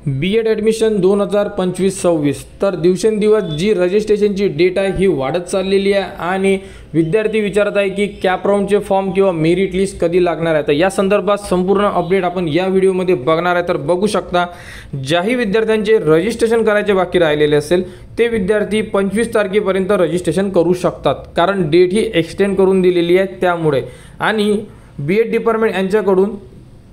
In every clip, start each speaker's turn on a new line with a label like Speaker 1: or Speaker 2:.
Speaker 1: B.Ed admission 2025-26 तर दिवसेंदिवस जी रजिस्ट्रेशनची date आहे ही वाढत चाललेली आहे आणि विद्यार्थी विचारत आहे की कॅप राऊंडचे फॉर्म किंवा मेरिट लिस्ट कधी लागणार आहे। तर या संदर्भात संपूर्ण अपडेट आपण या व्हिडिओमध्ये बघणार आहे। तर बघू शकता ज्याही विद्यार्थ्यांचे रजिस्ट्रेशन करायचे बाकी राहिलेले असेल ते विद्यार्थी 25 तारखेपर्यंत रजिस्ट्रेशन करू शकतात, कारण डेट ही एक्सटेंड करून दिलेली आहे त्यामुळे। आणि B.Ed डिपार्टमेंट यांच्याकडून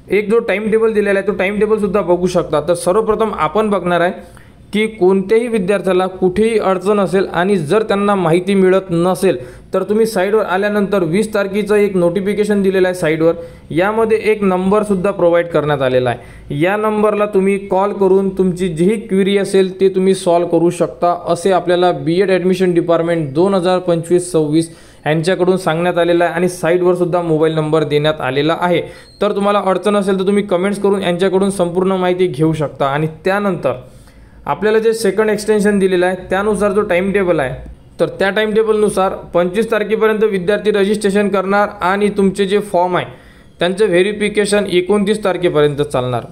Speaker 1: एक जो टाइम टेबल दिलेला आहे तो टाइम टेबल सुद्धा बघू शकता। तर सर्वप्रथम आपण बघणार आहे की कोणत्याही विद्यार्थ्याला कुठेही अडचण असेल आणि जर त्यांना माहिती मिळत नसेल तर तुम्ही साइटवर आल्यानंतर 20 तारखेचं एक नोटिफिकेशन दिलेलं आहे साइटवर। यामध्ये एक नंबर सुद्धा प्रोव्हाइड करण्यात आलेला आहे। या नंबरला तुम्ही कॉल करून तुमची जी क्वेरी असेल ते तुम्ही सॉल्व करू शकता असे आपल्याला B.Ed ॲडमिशन डिपार्टमेंट 2025-26 यांच्याकडून सांगण्यात आलेलं आहे आणि साइटवर सुद्धा मोबाईल नंबर देण्यात आलेला आहे। तर तुम्हाला अडचण असेल तर तुम्ही कमेंट्स करून यांच्याकडून संपूर्ण माहिती घेऊ शकता। आणि त्यानंतर आपल्याला जे सेकंड एक्सटेन्शन दिलेलं आहे त्यानुसार जो टाइम टेबल आहे तर त्या टाइम टेबलनुसार 25 तारखेपर्यंत विद्यार्थी रजिस्ट्रेशन करणार आणि तुमचे जे फॉर्म आहे त्यांचे व्हेरिफिकेशन 29 तारखेपर्यंत चालणार।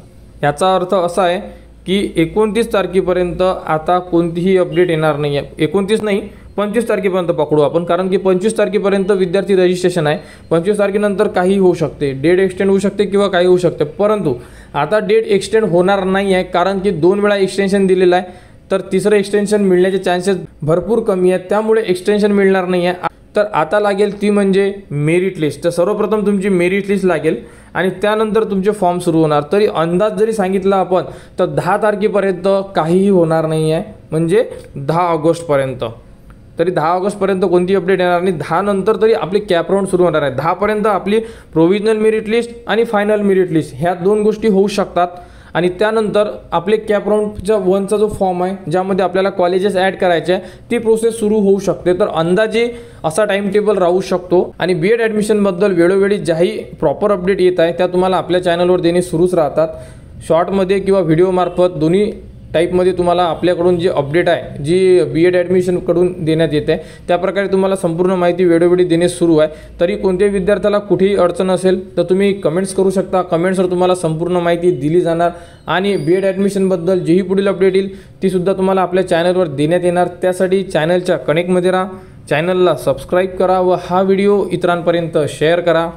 Speaker 1: याचा अर्थ असा आहे की 29 तारखेपर्यंत आता कोणतीही अपडेट येणार नाही आहे। 29 नाही 25 तारखेपर्यंत पकडू आपण, कारण की 25 तारखेपर्यंत विद्यार्थी रजिस्ट्रेशन आहे। 25 तारखेनंतर काही होऊ शकते, डेट एक्सटेंड होऊ शकते किंवा काही होऊ शकते, परंतु आता डेट एक्सटेंड होणार नाही आहे कारण की 2 वेळा एक्सटेन्शन दिलेलं आहे। तर तिसरं एक्सटेन्शन मिळण्याचे चान्सेस भरपूर कमी आहेत, त्यामुळे एक्सटेन्शन मिळणार नाही आहे। तर आता लागेल ती म्हणजे मेरिट लिस्ट। तर सर्वप्रथम तुमची मेरिट लिस्ट लागेल आणि त्यानंतर तुमचे फॉर्म सुरू होणार। तरी अंदाज जरी सांगितला आपण तर 10 तारखेपर्यंत काहीही होणार नाही आहे, म्हणजे 10 ऑगस्टपर्यंत। तरी 10 ऑगस्टपर्यंत कोणती अपडेट येणार नाही। 10 नंतर तरी आपली कॅप राऊंड सुरू होणार आहे। 10 पर्यंत आपली प्रोव्हिजनल मेरिट लिस्ट आणि फायनल मेरिट लिस्ट ह्या 2 गोष्टी होऊ शकतात। आणि त्यानंतर आपले कॅप राऊंडच्या 1चा जो फॉर्म आहे ज्यामध्ये आपल्याला कॉलेजेस ॲड करायचे आहे ती प्रोसेस सुरू होऊ शकते। तर अंदाजे असा टाइम टेबल राहू शकतो। आणि B.Ed ॲडमिशनबद्दल वेळोवेळी ज्याही प्रॉपर अपडेट येत आहे त्या तुम्हाला आपल्या चॅनलवर देणे सुरूच राहतात, शॉर्टमध्ये किंवा व्हिडिओमार्फत दोन्ही टाईपमध्ये तुम्हाला आपल्याकडून जी अपडेट आहे जी B.Ed ॲडमिशनकडून देण्यात येते त्याप्रकारे तुम्हाला संपूर्ण माहिती वेळोवेळी देणे सुरू आहे। तरी कोणत्याही विद्यार्थ्याला कुठेही अडचण असेल तर तुम्ही कमेंट्स करू शकता, कमेंट्सवर तुम्हाला संपूर्ण माहिती दिली जाणार आणि B.Ed ॲडमिशनबद्दल जीही पुढील अपडेट येईल ती सुद्धा तुम्हाला आपल्या चॅनलवर देण्यात येणार। त्यासाठी चॅनलच्या कनेक्टमध्ये राहा, चॅनलला सबस्क्राईब करा व हा व्हिडिओ इतरांपर्यंत शेअर करा।